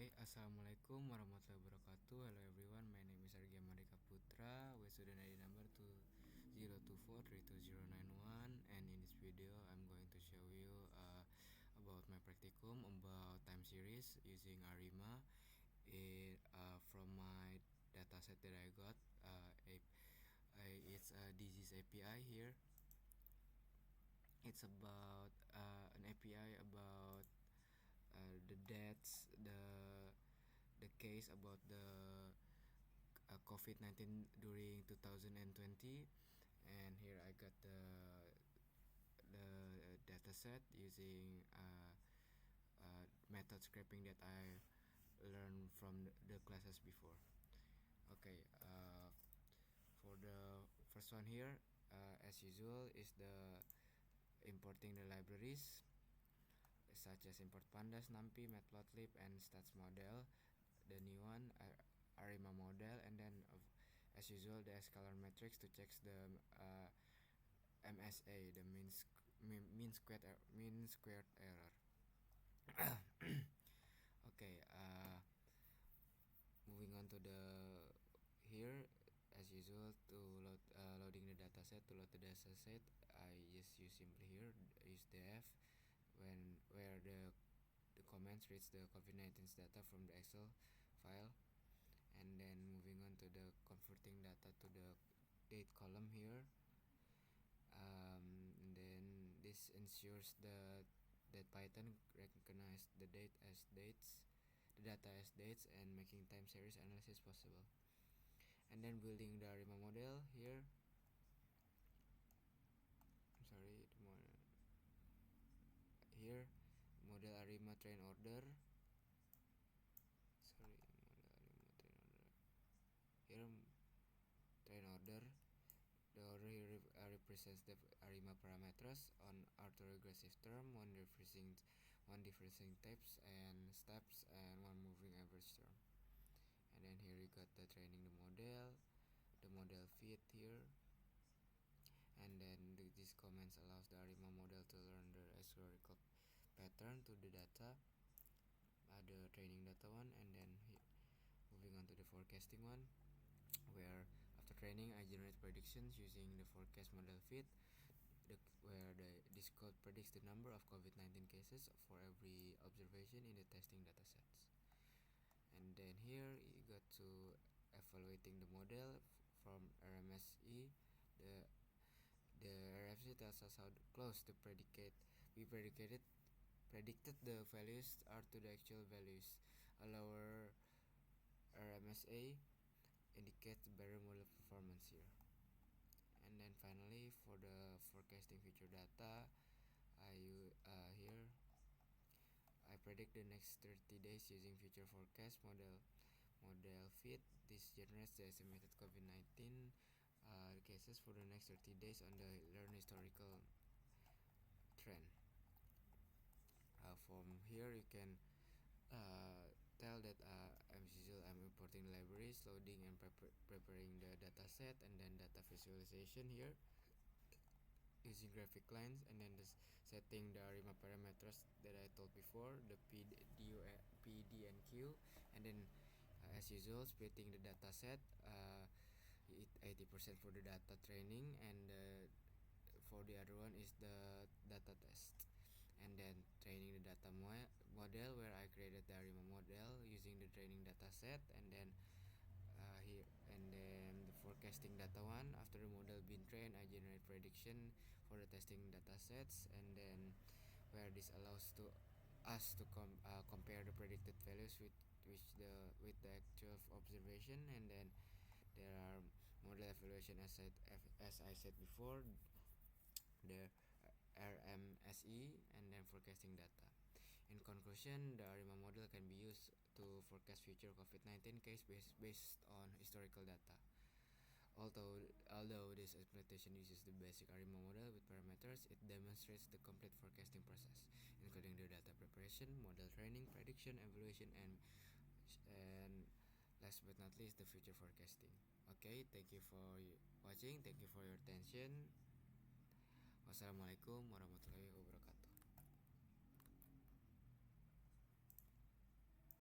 Okay, Assalamualaikum warahmatullahi wabarakatuh. Hello everyone, my name is Argya Marika Putra with student ID number 2024322091, and in this video I'm going to show you about my practicum about time series using ARIMA from my dataset that I got. It's a disease API here. It's about an API about the deaths, the case about the COVID-19 during 2020, and here I got the data set using method scraping that I learned from the classes before. Okay, for the first one here, as usual, is the importing the libraries such as import pandas, numpy, matplotlib, and stats model. The new one, ARIMA model, and then as usual the scalar matrix to check the MSA, the mean squared error. Okay, moving on to the here, as usual, to loading the dataset. To load the dataset, I just use simply here use def where the comments reads the COVID-19 data from the Excel file, and then moving on to the converting data to the date column here, and then this ensures that Python recognize the data as dates, and making time series analysis possible. And then building the ARIMA model here. Here model ARIMA train order. Here train order. The order here represents the ARIMA parameters on autoregressive term, one differencing types and steps, and one moving average term. And then here you got the training the model fit here, and then these comments allows the ARIMA model to learn the historical pattern to the data, the training data one. And then moving on to the forecasting one, where after training I generate predictions using the forecast model fit, where this code predicts the number of COVID-19 cases for every observation in the testing datasets. And then here you got to evaluating the model from RMSE. The RMSE tells us how close the predicted the values are to the actual values. A lower RMSA indicates better model performance here. And then finally, for the forecasting future data, here I predict the next 30 days using future forecast model fit. This generates the estimated COVID-19 cases for the next 30 days on the learn historical trend. From here you can tell that as usual I'm importing the libraries, loading and preparing the data set, and then data visualization here using graphic lines, and then setting the ARIMA parameters that I told before, the P, D, and Q, and then as usual splitting the data set, 80% for the data training, and for the other one is the data test. And then training the data model, where I created the ARIMA model using the training data set, and then here, and then the forecasting data one. After the model been trained, I generate prediction for the testing data sets, and then where this allows us to compare the predicted values with the actual observation. And then there are model evaluation as I said before, the RMSE, and then forecasting data. In conclusion, the ARIMA model can be used to forecast future COVID-19 case based on historical data. Although this implementation uses the basic ARIMA model with parameters, it demonstrates the complete forecasting process, including the data preparation, model training, prediction, evaluation, and last but not least, the future forecasting. Okay, thank you for watching. Thank you for your attention. Wassalamualaikum warahmatullahi wabarakatuh.